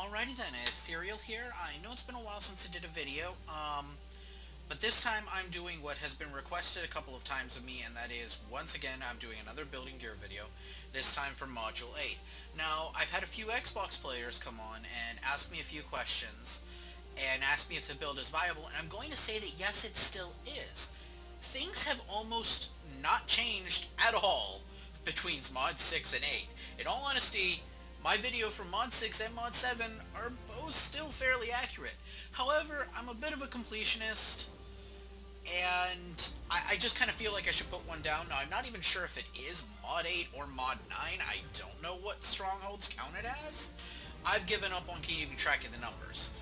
Alrighty then, Ethereal here. I know it's been a while since I did a video, but this time I'm doing what has been requested a couple of times of me, and that is, once again, I'm doing another building gear video, this time for Module 8. Now, I've had a few Xbox players come on and ask me a few questions, and ask me if the build is viable, and I'm going to say that yes, it still is. Things have almost not changed at all between Mod 6 and 8. In all honesty, my video for Mod 6 and Mod 7 are both still fairly accurate. However, I'm a bit of a completionist, and I just kind of feel like I should put one down. Now, I'm not even sure if it is Mod 8 or Mod 9. I don't know what strongholds counted as. I've given up on keeping track of the numbers.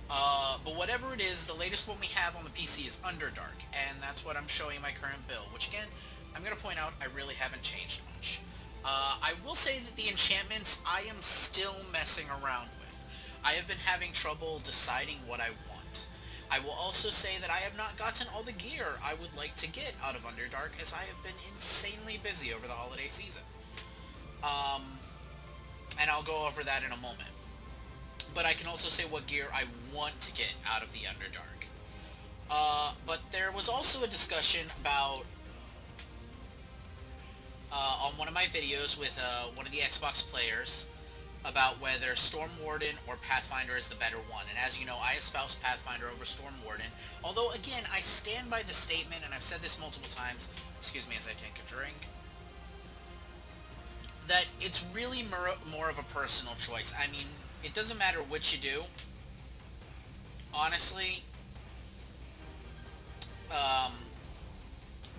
But whatever it is, the latest one we have on the PC is Underdark, and that's what I'm showing in my current build, which again, I'm going to point out I really haven't changed much. I will say that the enchantments I am still messing around with. I have been having trouble deciding what I want. I will also say that I have not gotten all the gear I would like to get out of Underdark, as I have been insanely busy over the holiday season. And I'll go over that in a moment. But I can also say what gear I want to get out of the Underdark. But there was also a discussion about on one of my videos with one of the Xbox players about whether Storm Warden or Pathfinder is the better one. And as you know, I espouse Pathfinder over Storm Warden. Although, again, I stand by the statement, and I've said this multiple times, excuse me as I take a drink, that it's really more of a personal choice. I mean, it doesn't matter what you do. Honestly,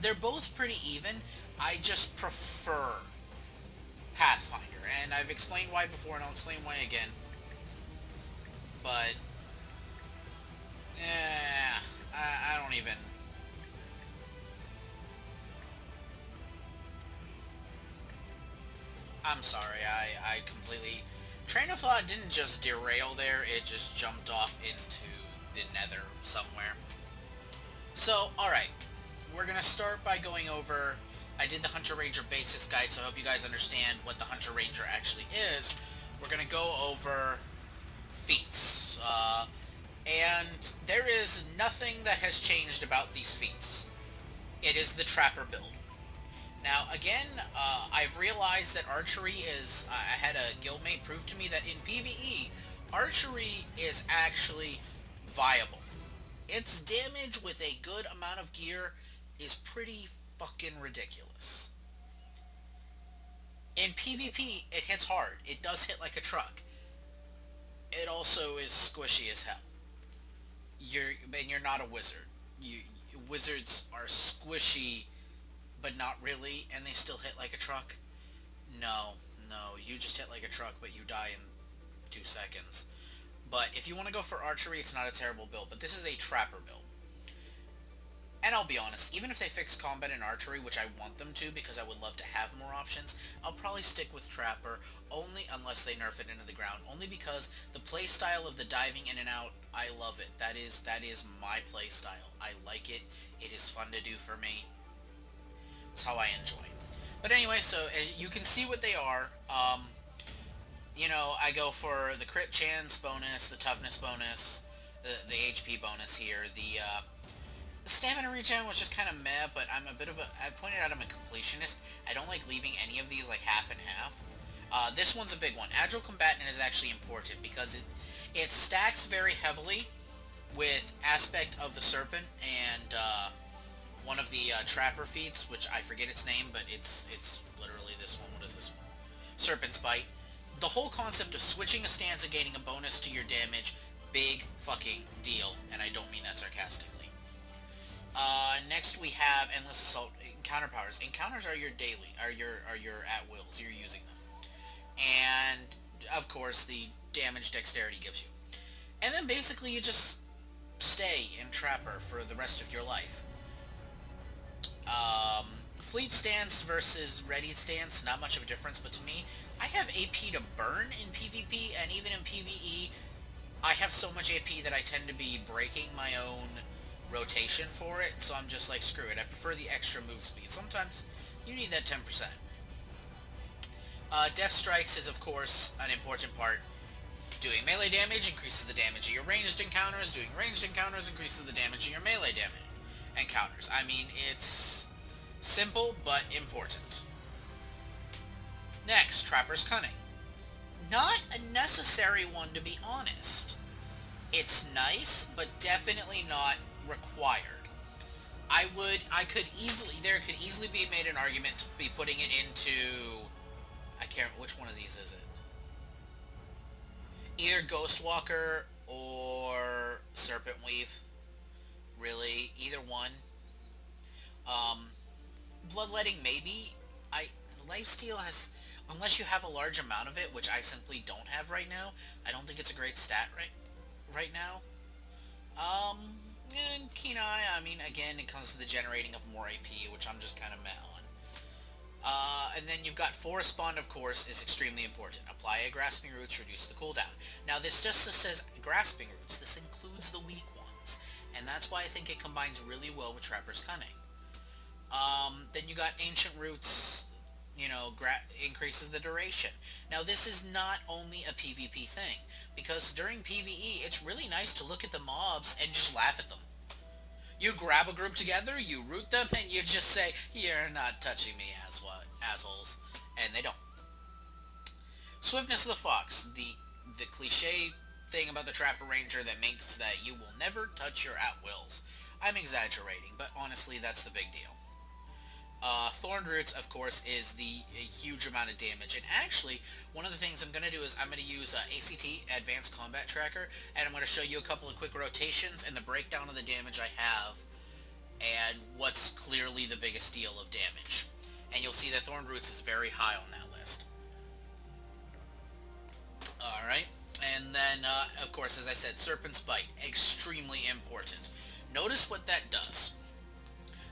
they're both pretty even. I just prefer Pathfinder, and I've explained why before, and I'll explain why again. But, I don't even... I'm sorry, I completely... Train of thought didn't just derail there, it just jumped off into the nether somewhere. So, alright. We're gonna start by going over... I did the Hunter Ranger Basics Guide, so I hope you guys understand what the Hunter Ranger actually is. We're gonna go over feats. And there is nothing that has changed about these feats. It is the Trapper build. Now, again, I've realized that archery is... I had a guildmate prove to me that in PvE, archery is actually viable. Its damage with a good amount of gear is pretty fucking ridiculous. In PvP, it hits hard. It does hit like a truck. It also is squishy as hell. You're not a wizard. Wizards are squishy, but not really, and they still hit like a truck. No, you just hit like a truck, but you die in 2 seconds. But if you want to go for archery, it's not a terrible build, but this is a Trapper build. And I'll be honest, even if they fix combat and archery, which I want them to because I would love to have more options, I'll probably stick with Trapper, only unless they nerf it into the ground, only because the playstyle of the diving in and out, I love it. That is my playstyle. I like it. It is fun to do for me. It's how I enjoy. But anyway, so as you can see what they are, you know, I go for the crit chance bonus, the toughness bonus, the HP bonus here, the stamina regen was just kind of meh, but I'm a bit of a... I pointed out I'm a completionist. I don't like leaving any of these like half and half. This one's a big one. Agile Combatant is actually important because it stacks very heavily with Aspect of the Serpent and one of the Trapper feats, which I forget its name, but it's literally this one. What is this one? Serpent's Bite. The whole concept of switching a stance and gaining a bonus to your damage, big fucking deal, and I don't mean that sarcastically. Next we have Endless Assault Encounter Powers. Encounters are your daily, are your at-wills, you're using them. And, of course, the damage dexterity gives you. And then basically you just stay in Trapper for the rest of your life. Fleet Stance versus Ready Stance, not much of a difference, but to me, I have AP to burn in PvP, and even in PvE, I have so much AP that I tend to be breaking my own rotation for it, so I'm just like, screw it. I prefer the extra move speed. Sometimes you need that 10%. Death Strikes is, of course, an important part. Doing melee damage increases the damage of your ranged encounters. Doing ranged encounters increases the damage of your melee damage encounters. I mean, it's simple but important. Next, Trapper's Cunning. Not a necessary one, to be honest. It's nice, but definitely not required. There could easily be made an argument to be putting it into, I can't, which one of these is it? Either Ghostwalker or Serpent Weave. Really, either one. Bloodletting, maybe. Lifesteal has, unless you have a large amount of it, which I simply don't have right now. I don't think it's a great stat right now. And Keen Eye, I mean, again, it comes to the generating of more AP, which I'm just kind of meh on. And then you've got Forest Bond, of course, is extremely important. Apply a Grasping Roots, reduce the cooldown. Now, this just says Grasping Roots. This includes the weak ones. And that's why I think it combines really well with Trapper's Cunning. Then you got Ancient Roots, you know, increases the duration. Now, this is not only a PvP thing, because during PvE, it's really nice to look at the mobs and just laugh at them. You grab a group together, you root them, and you just say, "You're not touching me, assholes," and they don't. Swiftness of the Fox, the cliche thing about the Trapper Ranger that makes that you will never touch your at-wills. I'm exaggerating, but honestly, that's the big deal. Thorned Roots, of course, is a huge amount of damage. And actually, one of the things I'm going to do is I'm going to use ACT, Advanced Combat Tracker, and I'm going to show you a couple of quick rotations and the breakdown of the damage I have and what's clearly the biggest deal of damage. And you'll see that Thorned Roots is very high on that list. Alright, and then, of course, as I said, Serpent's Bite, extremely important. Notice what that does.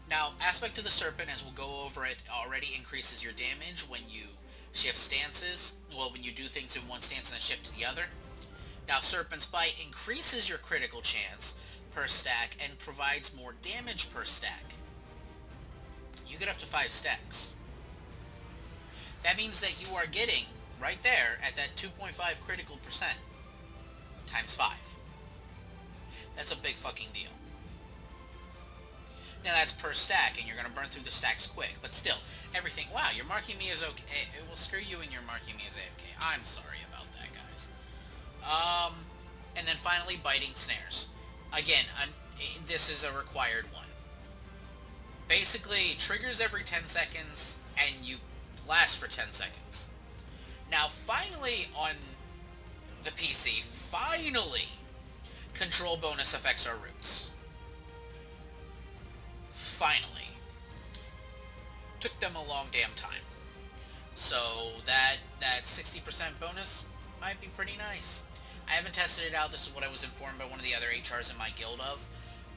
Now, Aspect of the Serpent, as we'll go over it, already increases your damage when you shift stances. Well, when you do things in one stance and then shift to the other. Now, Serpent's Bite increases your critical chance per stack and provides more damage per stack. You get up to 5 stacks. That means that you are getting, right there, at that 2.5 critical percent, times 5. That's a big fucking deal. Now that's per stack, and you're going to burn through the stacks quick. But still, everything... Wow, you're marking me as okay. Well, screw you and you're marking me as AFK. I'm sorry about that, guys. And then finally, Biting Snares. Again, this is a required one. Basically, triggers every 10 seconds, and you last for 10 seconds. Now, finally, on the PC, finally, control bonus affects our roots. Finally. Took them a long damn time. So that 60% bonus might be pretty nice. I haven't tested it out. This is what I was informed by one of the other HRs in my guild of.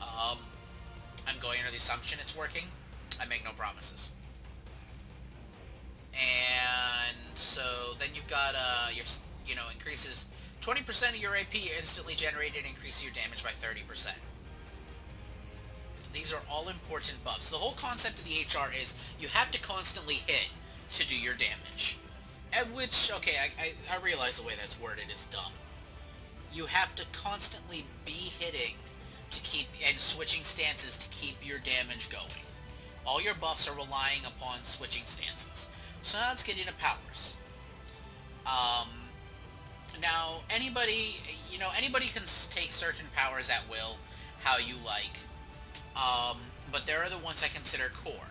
I'm going under the assumption it's working. I make no promises. And so then you've got increases 20% of your AP instantly generated, increases your damage by 30%. These are all important buffs. The whole concept of the HR is you have to constantly hit to do your damage. At which, okay, I realize the way that's worded is dumb. You have to constantly be hitting to keep, and switching stances to keep your damage going. All your buffs are relying upon switching stances. So now let's get into powers. Now, anybody can take certain powers at will, how you like. But there are the ones I consider core.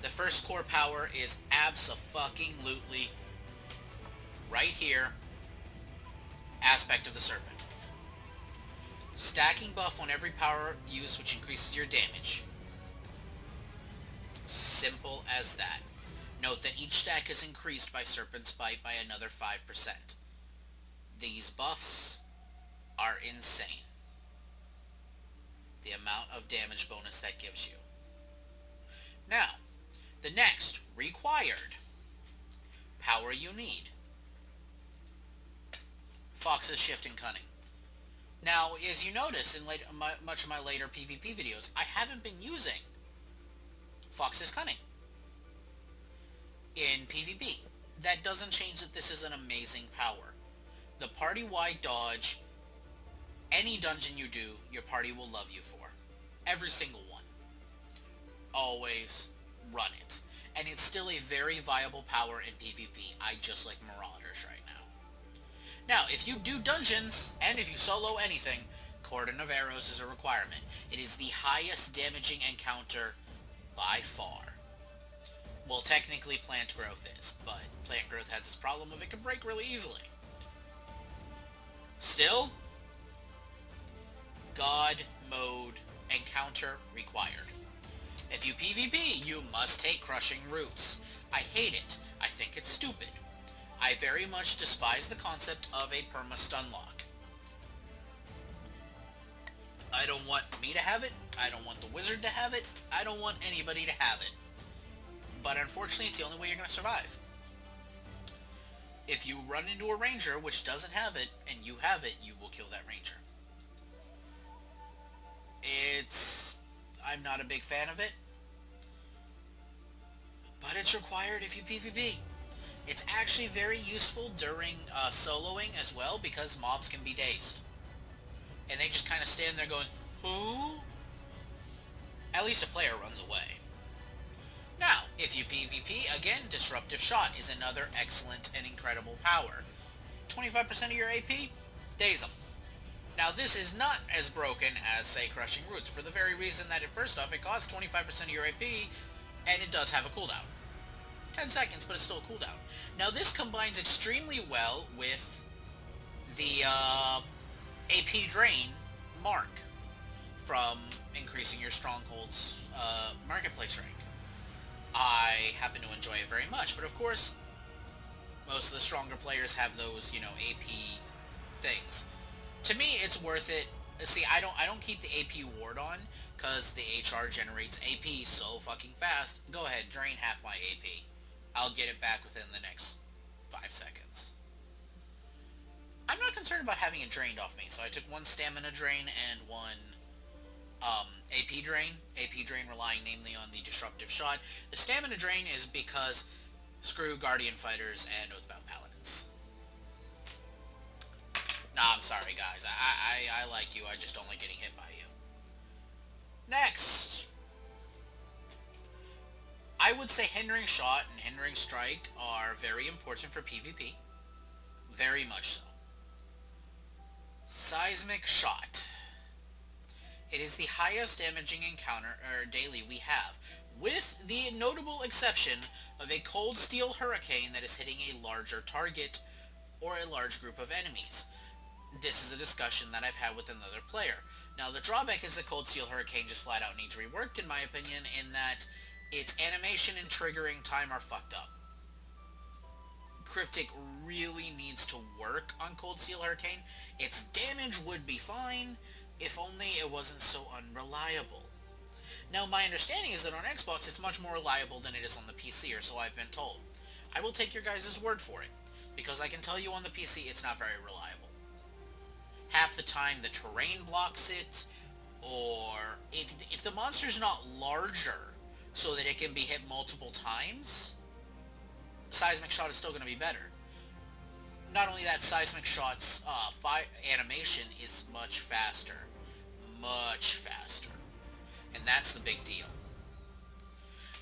The first core power is abso-fucking-lutely right here, Aspect of the Serpent. Stacking buff on every power use, which increases your damage. Simple as that. Note that each stack is increased by Serpent's Bite by another 5%. These buffs are insane. The amount of damage bonus that gives you. Now, the next required power you need. Fox's Shift and Cunning. Now, as you notice in much of my later PvP videos, I haven't been using Fox's Cunning in PvP. That doesn't change that this is an amazing power. the party-wide dodge, any dungeon you do, your party will love you for. Every single one. Always run it. And it's still a very viable power in PvP. I just like Marauders right now. Now, if you do dungeons, and if you solo anything, Cordon of Arrows is a requirement. It is the highest damaging encounter by far. Well, technically Plant Growth is, but Plant Growth has this problem of it can break really easily. Still, God mode encounter required. If you PvP, you must take Crushing Roots. I hate it. I think it's stupid. I very much despise the concept of a perma-stun lock. I don't want me to have it. I don't want the wizard to have it. I don't want anybody to have it. But unfortunately, it's the only way you're going to survive. If you run into a ranger which doesn't have it, and you have it, you will kill that ranger. I'm not a big fan of it. But it's required if you PvP. It's actually very useful during soloing as well, because mobs can be dazed. And they just kind of stand there going, who? At least a player runs away. Now, if you PvP, again, Disruptive Shot is another excellent and incredible power. 25% of your AP? Daze them. Now, this is not as broken as, say, Crushing Roots, for the very reason that, first off, it costs 25% of your AP, and it does have a cooldown. 10 seconds, but it's still a cooldown. Now, this combines extremely well with the AP Drain mark from increasing your Stronghold's Marketplace rank. I happen to enjoy it very much, but of course, most of the stronger players have those, AP things. To me, it's worth it. See, I don't keep the AP ward on, because the HR generates AP so fucking fast. Go ahead, drain half my AP. I'll get it back within the next 5 seconds. I'm not concerned about having it drained off me, so I took one stamina drain and one AP drain. AP drain relying namely on the Disruptive Shot. The stamina drain is because screw Guardian Fighters and Oathbound Paladins. Nah, I'm sorry guys. I like you, I just don't like getting hit by you. Next! I would say Hindering Shot and Hindering Strike are very important for PvP. Very much so. Seismic Shot. It is the highest damaging encounter or daily we have, with the notable exception of a Cold Steel Hurricane that is hitting a larger target or a large group of enemies. This is a discussion that I've had with another player. Now, the drawback is the Cold Steel Hurricane just flat out needs reworked, in my opinion, in that its animation and triggering time are fucked up. Cryptic really needs to work on Cold Steel Hurricane. Its damage would be fine, if only it wasn't so unreliable. Now, my understanding is that on Xbox it's much more reliable than it is on the PC, or so I've been told. I will take your guys' word for it, because I can tell you on the PC it's not very reliable. Half the time the terrain blocks it, or if the monster's not larger so that it can be hit multiple times, Seismic Shot is still going to be better. Not only that, Seismic Shot's animation is much faster. Much faster. And that's the big deal.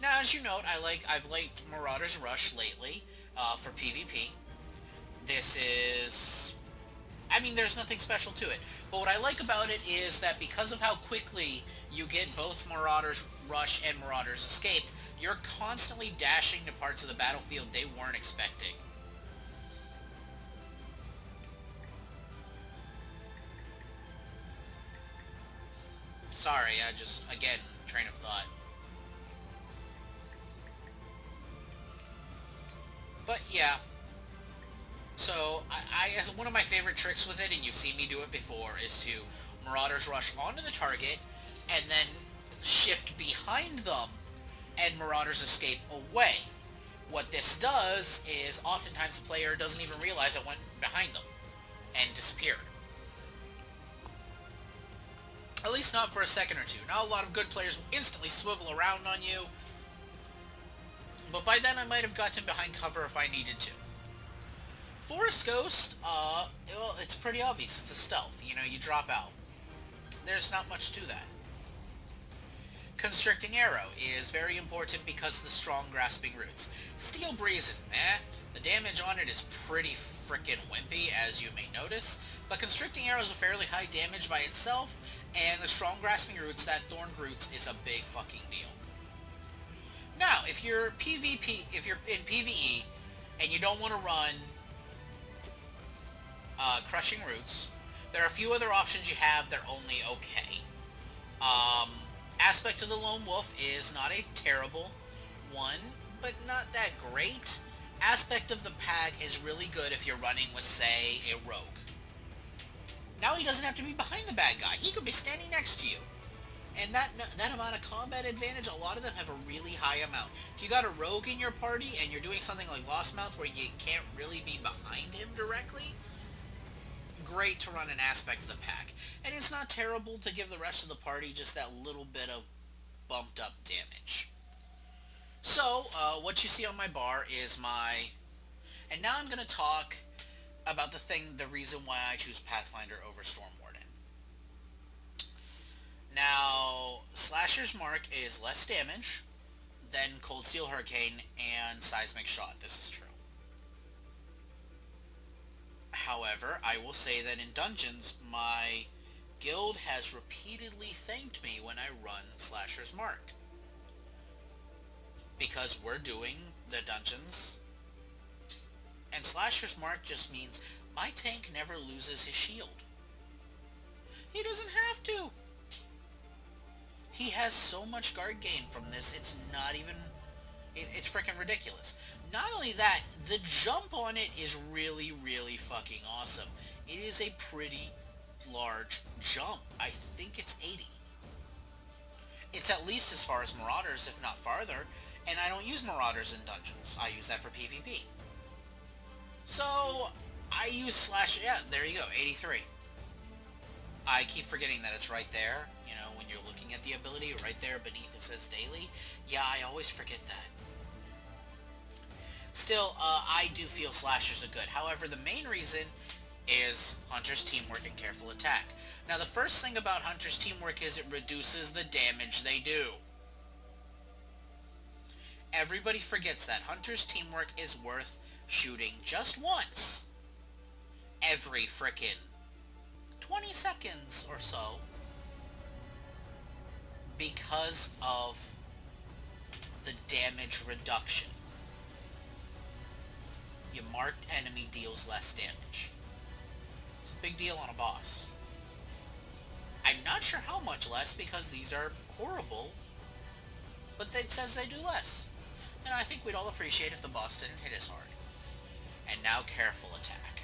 Now, as you note, I've liked Marauder's Rush lately for PvP. This is... I mean, there's nothing special to it. But what I like about it is that because of how quickly you get both Marauder's Rush and Marauder's Escape, you're constantly dashing to parts of the battlefield they weren't expecting. Sorry, I just, again, train of thought. But yeah. So, as one of my favorite tricks with it, and you've seen me do it before, is to Marauder's Rush onto the target, and then shift behind them, and Marauder's Escape away. What this does is, oftentimes the player doesn't even realize it went behind them, and disappeared. At least not for a second or two. Now a lot of good players will instantly swivel around on you, but by then I might have gotten behind cover if I needed to. Forest Ghost, well, it's pretty obvious. It's a stealth. You know, you drop out. There's not much to that. Constricting Arrow is very important because of the strong grasping roots. Steel Breeze is meh. The damage on it is pretty frickin' wimpy, as you may notice, but Constricting Arrow is a fairly high damage by itself, and the strong grasping roots, that Thorned Roots, is a big fucking deal. Now, if you're in PvE, and you don't want to run Crushing Roots, there are a few other options you have. They're only okay. Um, Aspect of the Lone Wolf is not a terrible one, but not that great. Aspect of the Pack is really good if you're running with, say, a rogue. Now he doesn't have to be behind the bad guy. He could be standing next to you. And that amount of combat advantage, a lot of them have a really high amount. If you got a rogue in your party and you're doing something like Lost Mouth where you can't really be behind him directly, great to run an Aspect of the Pack. And it's not terrible to give the rest of the party just that little bit of bumped up damage. So, what you see on my bar is my... And now I'm going to talk about the reason why I choose Pathfinder over Stormwarden. Now, Slasher's Mark is less damage than Cold Steel Hurricane and Seismic Shot. This is true. However, I will say that in dungeons, my guild has repeatedly thanked me when I run Slasher's Mark. Because we're doing the dungeons, and Slasher's Mark just means my tank never loses his shield. He doesn't have to. He has so much guard gain from this, it's not even... It's freaking ridiculous. Not only that, the jump on it is really, really fucking awesome. It is a pretty large jump. I think it's 80. It's at least as far as Marauders, if not farther, and I don't use Marauders in dungeons. I use that for PvP. So, I use Slash... Yeah, there you go, 83. I keep forgetting that it's right there. You know, when you're looking at the ability, right there beneath it says daily. Yeah, I always forget that. Still, I do feel Slashers are good. However, the main reason is Hunter's Teamwork and Careful Attack. Now, the first thing about Hunter's Teamwork is it reduces the damage they do. Everybody forgets that. Hunter's Teamwork is worth shooting just once every frickin' 20 seconds or so because of the damage reduction. Your marked enemy deals less damage. It's a big deal on a boss. I'm not sure how much less because these are horrible, but it says they do less. And I think we'd all appreciate if the boss didn't hit as hard. And now Careful Attack.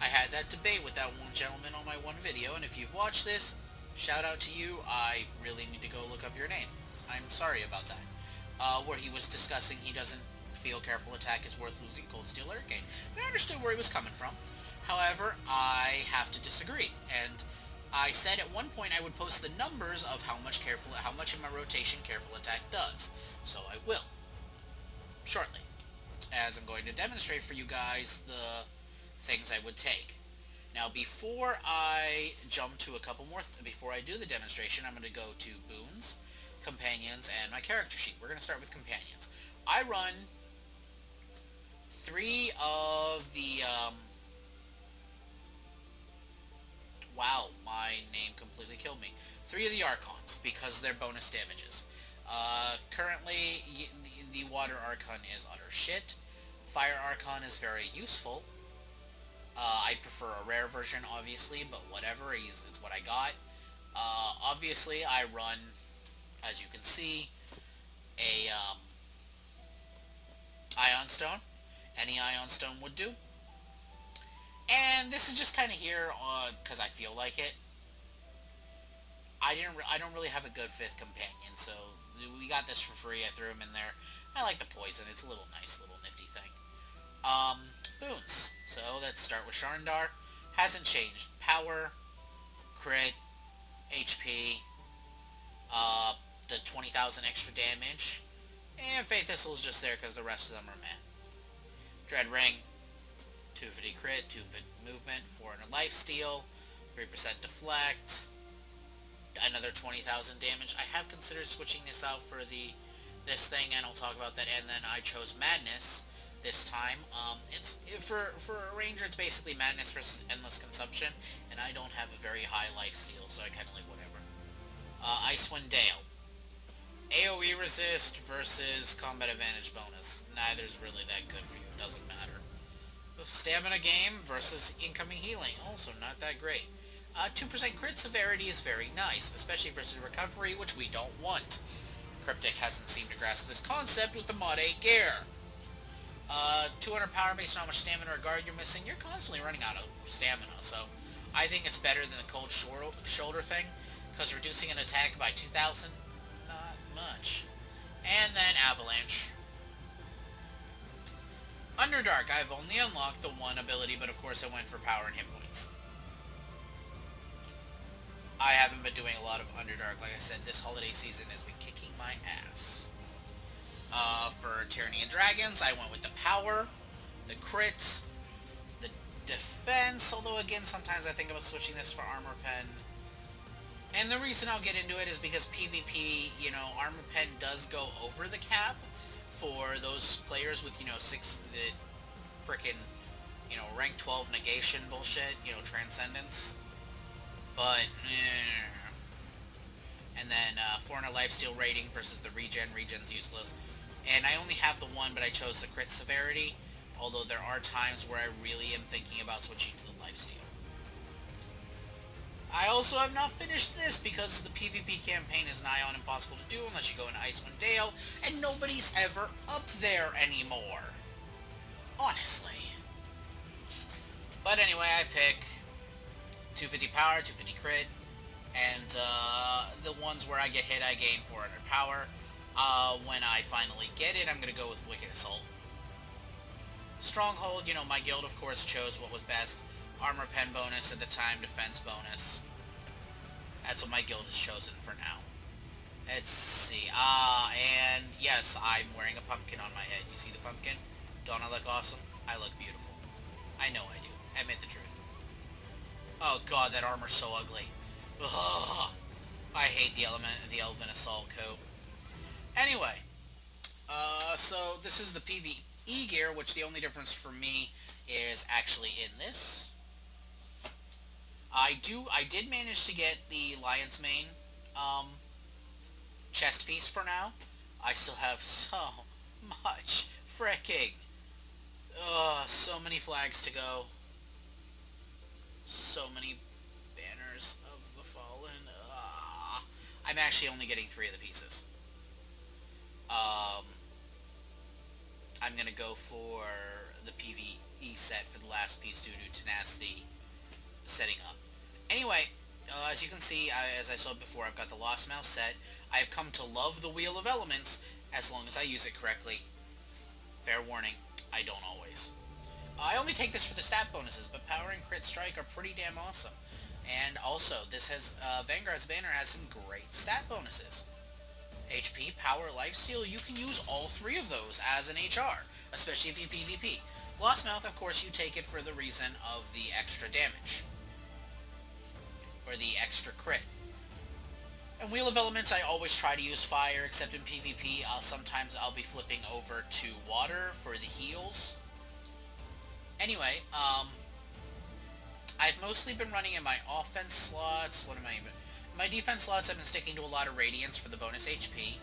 I had that debate with that one gentleman on my one video, and if you've watched this, shout out to you. I really need to go look up your name. I'm sorry about that. Where he was discussing he doesn't feel Careful Attack is worth losing Cold Steel Hurricane. And I understood where he was coming from. However, I have to disagree. And I said at one point I would post the numbers of how much in my rotation Careful Attack does. So I will. Shortly. As I'm going to demonstrate for you guys the things I would take. Now, before I jump to a couple more, before I do the demonstration, I'm going to go to Boons, Companions, and my character sheet. We're going to start with Companions. I run 3 of the, wow, my name completely killed me. 3 of the Archons, because they're bonus damages. Currently, the Water Archon is utter shit. Fire Archon is very useful. I prefer a rare version, obviously, but whatever, it's what I got. Obviously, I run, as you can see, a Ion Stone. Any Ion Stone would do. And this is just kind of here because I feel like it. I don't really have a good 5th companion, so we got this for free. I threw him in there. I like the poison. It's a little nice, little nifty thing. Boons. So let's start with Sharndar. Hasn't changed. Power, crit, HP, the 20,000 extra damage, and Faith Thistle is just there because the rest of them are meh. Dread Ring, 250 crit, 2-bit movement, 400 life steal, 3% deflect, another 20,000 damage. I have considered switching this out for this thing, and I'll talk about that. And then I chose Madness this time. It's for a ranger, it's basically Madness versus Endless Consumption, and I don't have a very high life steal, so I kind of like whatever. Icewind Dale. AoE resist versus combat advantage bonus. Neither's really that good for you. It doesn't matter. Stamina game versus incoming healing. Also not that great. 2% crit severity is very nice, especially versus recovery, which we don't want. Cryptic hasn't seemed to grasp this concept with the mod 8 gear. 200 power based on how much stamina or guard you're missing. You're constantly running out of stamina, so I think it's better than the cold shoulder thing, because reducing an attack by 2,000, not much. And then Avalanche. Underdark, I've only unlocked the one ability, but of course I went for power and hit points. I haven't been doing a lot of Underdark. Like I said, this holiday season has been kicking my ass. For Tyranny and Dragons, I went with the power, the crit, the defense, although again, sometimes I think about switching this for Armor Pen. And the reason I'll get into it is because PvP, Armor Pen does go over the cap for those players with, the frickin', rank 12 negation bullshit, Transcendence. But, and then 400 lifesteal rating versus the regen. Regen's useless. And I only have the one, but I chose the crit severity, although there are times where I really am thinking about switching to the lifesteal. I also have not finished this because the PvP campaign is nigh on impossible to do unless you go into Icewind Dale, and nobody's ever up there anymore. Honestly. But anyway, I pick 250 power, 250 crit, and the ones where I get hit, I gain 400 power. When I finally get it, I'm going to go with Wicked Assault. Stronghold, my guild, of course, chose what was best. Armor Pen bonus at the time, defense bonus. That's what my guild has chosen for now. Let's see. And yes, I'm wearing a pumpkin on my head. You see the pumpkin? Don't I look awesome? I look beautiful. I know I do. Admit the truth. Oh god, that armor's so ugly. Ugh. I hate the Elven Assault coat. Anyway, so this is the PvE gear, which the only difference for me is actually in this. I did manage to get the Lion's Mane chest piece for now. I still have so much fricking. So many flags to go. So many banners of the fallen. I'm actually only getting 3 of the pieces. I'm gonna go for the PvE set for the last piece due to tenacity setting up. Anyway, as you can see, as I said before, I've got the Lost Mouse set. I have come to love the Wheel of Elements as long as I use it correctly. Fair warning, I don't always. I only take this for the stat bonuses, but Power and Crit Strike are pretty damn awesome. And also, this has Vanguard's Banner has some great stat bonuses. HP, Power, Lifesteal, you can use all 3 of those as an HR, especially if you PvP. Lost Mouth, of course, you take it for the reason of the extra damage. Or the extra crit. And Wheel of Elements, I always try to use fire, except in PvP, sometimes I'll be flipping over to water for the heals. Anyway, I've mostly been running in my offense slots. My defense slots, I've been sticking to a lot of Radiance for the bonus HP.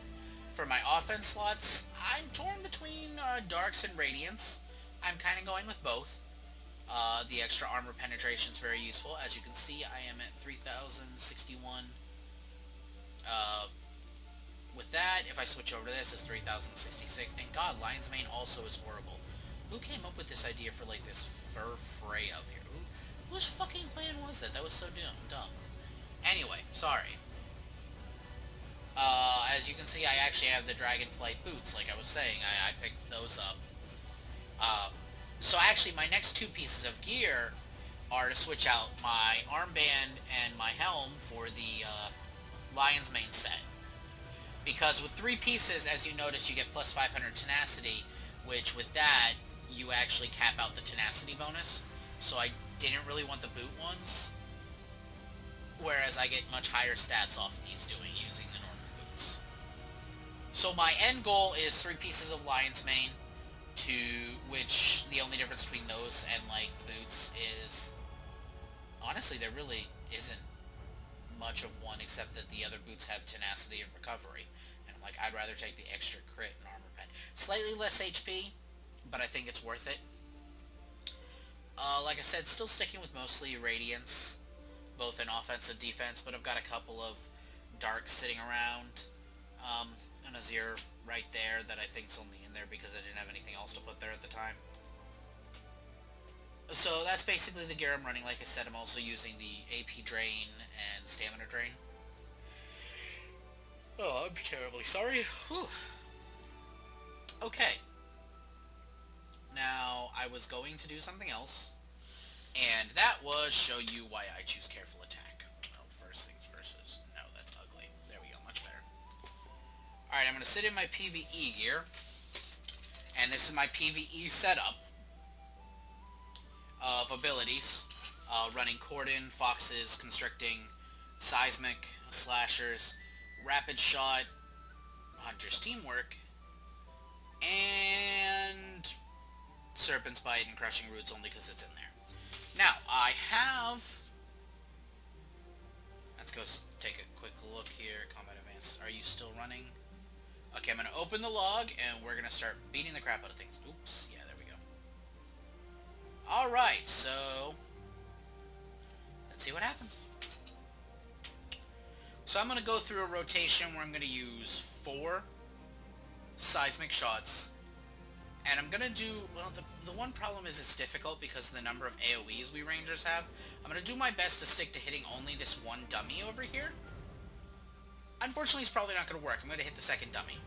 For my offense slots, I'm torn between Darks and Radiance. I'm kind of going with both. The extra armor penetration is very useful. As you can see, I am at 3,061. With that, if I switch over to this, it's 3,066. And god, Lion's Mane also is horrible. Who came up with this idea for, like, this fur fray of here? Whose fucking plan was that? That was so dumb. Anyway, sorry. As you can see, I actually have the Dragonflight boots, like I was saying. I picked those up. So actually, my next 2 pieces of gear are to switch out my armband and my helm for the Lion's Mane set. Because with 3 pieces, as you notice, you get plus 500 tenacity, which with that, you actually cap out the tenacity bonus. So I didn't really want the boot ones. Whereas I get much higher stats off these using the normal boots. So my end goal is 3 pieces of Lion's Mane, to which the only difference between those and like the boots is honestly there really isn't much of one, except that the other boots have tenacity and recovery. And I'm like, I'd rather take the extra crit and armor pen. Slightly less HP, but I think it's worth it. Like I said, still sticking with mostly Radiance, both in offense and defense, but I've got a couple of Darks sitting around. An Azir right there that I think's only in there because I didn't have anything else to put there at the time. So that's basically the gear I'm running. Like I said, I'm also using the AP drain and stamina drain. Oh, I'm terribly sorry. Whew. Okay. Now, I was going to do something else, and that was show you why I choose careful attack. Well, first things first is... No, that's ugly. There we go, much better. Alright, I'm going to sit in my PvE gear, and this is my PvE setup of abilities. Running Cordon, Foxes, Constricting, Seismic, Slashers, Rapid Shot, Hunter's Teamwork, and Serpent's Bite and Crushing Roots only because it's in there. Now, I have... Let's go take a quick look here. Combat Advanced. Are you still running? Okay, I'm going to open the log, and we're going to start beating the crap out of things. Oops. Yeah, there we go. Alright, so... Let's see what happens. So I'm going to go through a rotation where I'm going to use 4 Seismic Shots. And I'm going to do... Well, the one problem is it's difficult because of the number of AoEs we Rangers have. I'm going to do my best to stick to hitting only this one dummy over here. Unfortunately, it's probably not going to work. I'm going to hit the second dummy.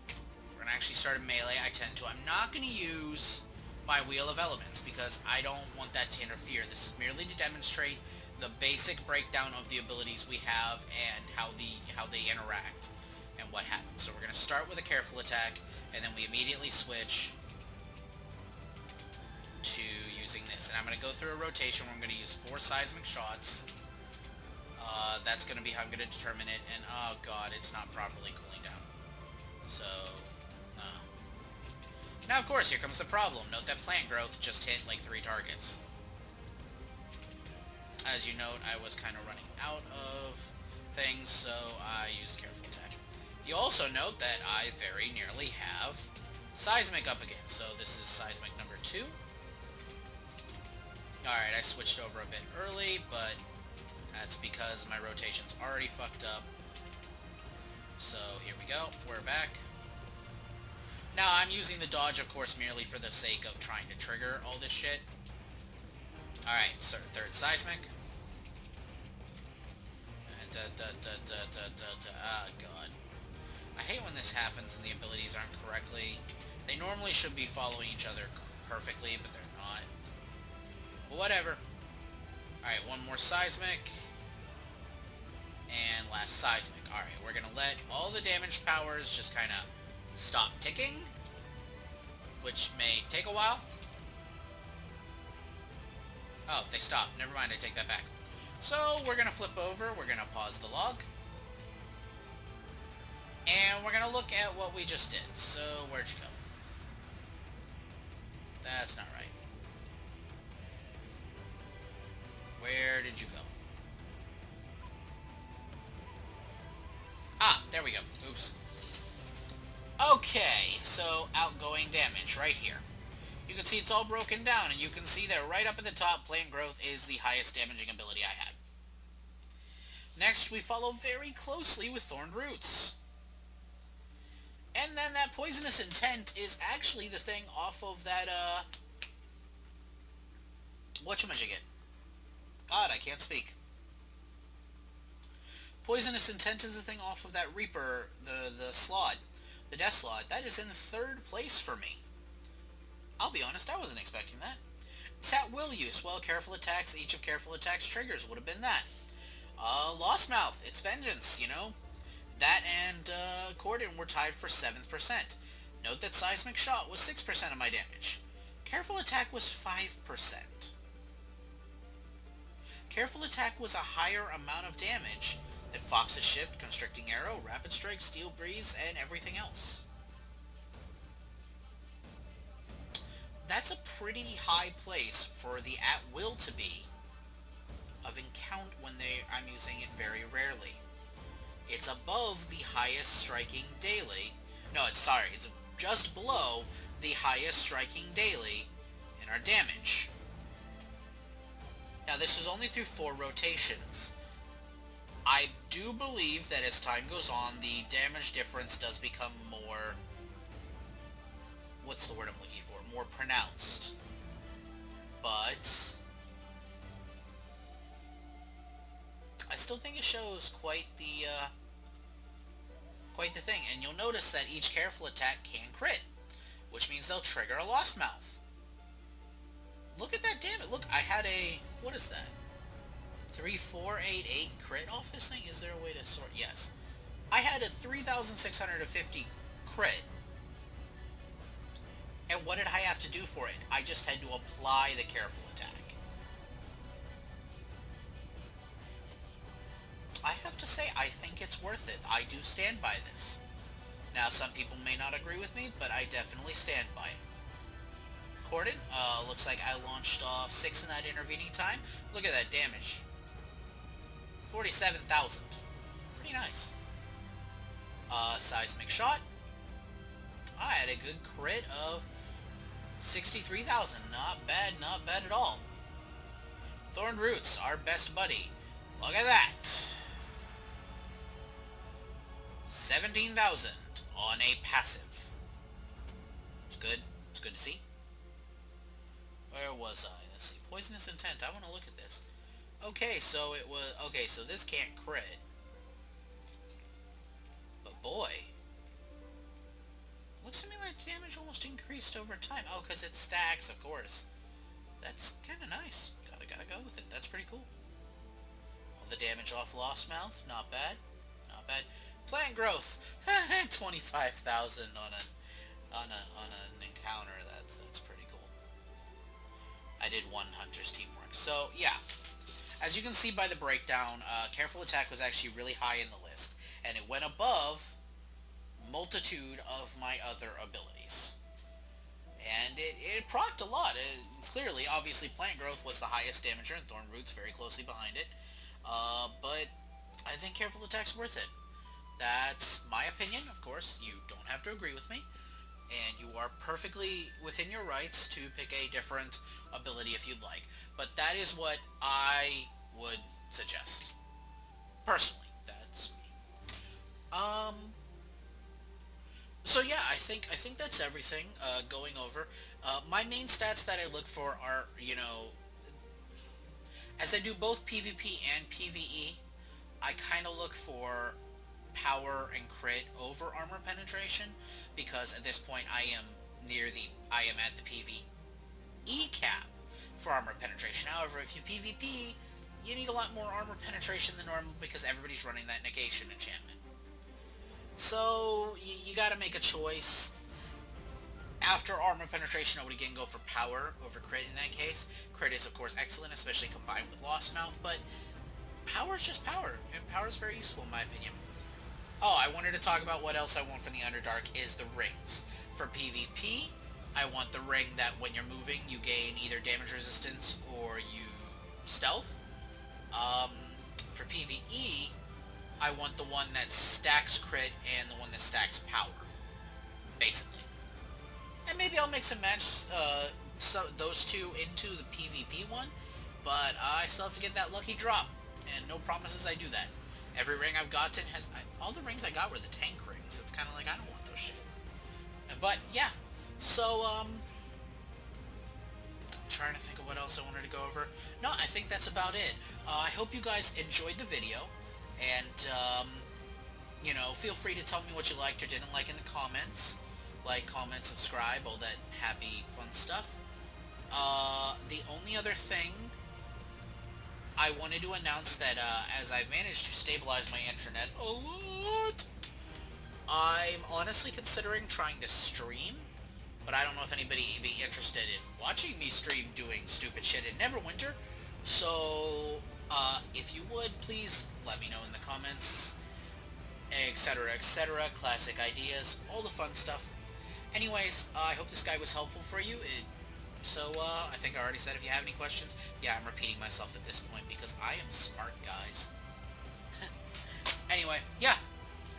We're going to actually start a melee. I tend to. I'm not going to use my Wheel of Elements because I don't want that to interfere. This is merely to demonstrate the basic breakdown of the abilities we have and how they interact and what happens. So we're going to start with a careful attack, and then we immediately switch to using this. And I'm going to go through a rotation where I'm going to use 4 Seismic Shots. That's going to be how I'm going to determine it. And, oh god, it's not properly cooling down. So, now, of course, here comes the problem. Note that Plant Growth just hit, like, 3 targets. As you note, I was kind of running out of things, so I used Careful Attack. You also note that I very nearly have Seismic up again. So this is Seismic number 2. Alright, I switched over a bit early, but that's because my rotation's already fucked up. So here we go. We're back. Now, I'm using the dodge, of course, merely for the sake of trying to trigger all this shit. Alright, so third Seismic. Ah, god. I hate when this happens and the abilities aren't correctly. They normally should be following each other perfectly, but they're not. But whatever. Alright, one more Seismic. And last Seismic. Alright, we're gonna let all the damage powers just kind of stop ticking, which may take a while. Oh, they stopped. Never mind, I take that back. So, we're gonna flip over, we're gonna pause the log. And we're gonna look at what we just did. So, where'd you go? That's not right. Where did you go? Ah, there we go. Oops. Okay, so outgoing damage right here. You can see it's all broken down, and you can see that right up at the top, Plant Growth is the highest damaging ability I had. Next, we follow very closely with Thorned Roots. And then that Poisonous Intent is actually the thing off of that, whatchamajigget. God, I can't speak. Poisonous Intent is the thing off of that Reaper, the Slod, the Death Slod. That is in 3rd place for me. I'll be honest, I wasn't expecting that. It's at will use. Well, Careful Attacks, each of Careful Attacks triggers would have been that. Lost Mouth, it's Vengeance, you know. That and Cordon were tied for 7th percent. Note that Seismic Shot was 6% of my damage. Careful Attack was 5%. Careful Attack was a higher amount of damage than Fox's Shift, Constricting Arrow, Rapid Strike, Steel Breeze, and everything else. That's a pretty high place for the at-will to be of Encounter when I'm using it very rarely. It's above the highest striking daily. No, it's just below the highest striking daily in our damage. Now, this is only through 4 rotations. I do believe that as time goes on, the damage difference does become more... what's the word I'm looking for? More pronounced. But... I still think it shows quite the thing. And you'll notice that each Careful Attack can crit, which means they'll trigger a Lost Mouth. Look at that damage. Look, I had a... what is that? 3,488 crit off this thing? Is there a way to sort? Yes. I had a 3,650 crit. And what did I have to do for it? I just had to apply the Careful Attack. I have to say, I think it's worth it. I do stand by this. Now, some people may not agree with me, but I definitely stand by it. Corden, looks like I launched off 6 in that intervening time. Look at that damage. 47,000. Pretty nice. Seismic Shot. I had a good crit of 63,000. Not bad at all. Thorn Roots, our best buddy. Look at that. 17,000 on a passive. It's good. It's good to see. Where was I? Let's see. Poisonous Intent. I want to look at this. Okay, so it was... okay, so this can't crit. But boy. Looks to me like damage almost increased over time. Oh, because it stacks, of course. That's kind of nice. Gotta go with it. That's pretty cool. All the damage off Lost Mouth. Not bad. Not bad. Plant Growth. 25,000 on an encounter. That's pretty cool. I did one Hunter's Teamwork. So, yeah. As you can see by the breakdown, Careful Attack was actually really high in the list. And it went above multitude of my other abilities. And it procced a lot. Clearly, obviously, Plant Growth was the highest damager, and Thorn Roots very closely behind it. But I think Careful Attack's worth it. That's my opinion, of course. You don't have to agree with me. And you are perfectly within your rights to pick a different ability if you'd like. But that is what I would suggest. Personally, that's me. So yeah, I think that's everything going over. My main stats that I look for are, you know, as I do both PvP and PvE, I kind of look for power and crit over armor penetration, because at this point I am at the PvE cap for armor penetration. However, if you PvP, you need a lot more armor penetration than normal because everybody's running that negation enchantment. So you gotta make a choice. After armor penetration, I would again go for power over crit in that case. Crit is of course excellent, especially combined with Lost Mouth, but power is just power, and power is very useful in my opinion. Oh, I wanted to talk about what else I want from the Underdark is the rings. For PvP, I want the ring that when you're moving, you gain either damage resistance or you stealth. For PvE, I want the one that stacks crit and the one that stacks power, basically. And maybe I'll mix and match those two into the PvP one, but I still have to get that lucky drop, and no promises I do that. Every ring I've gotten has... all the rings I got were the tank rings. It's kind of like, I don't want those shit. But, yeah. So, trying to think of what else I wanted to go over. No, I think that's about it. I hope you guys enjoyed the video. And, you know, feel free to tell me what you liked or didn't like in the comments. Like, comment, subscribe, all that happy, fun stuff. The only other thing... I wanted to announce that as I've managed to stabilize my internet a lot, I'm honestly considering trying to stream, but I don't know if anybody would be interested in watching me stream doing stupid shit in Neverwinter. So, if you would, please let me know in the comments, etc., etc., classic ideas, all the fun stuff. Anyways, I hope this guide was helpful for you. I think I already said if you have any questions. Yeah, I'm repeating myself at this point because I am smart, guys. Anyway, yeah,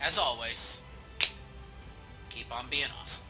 as always, keep on being awesome.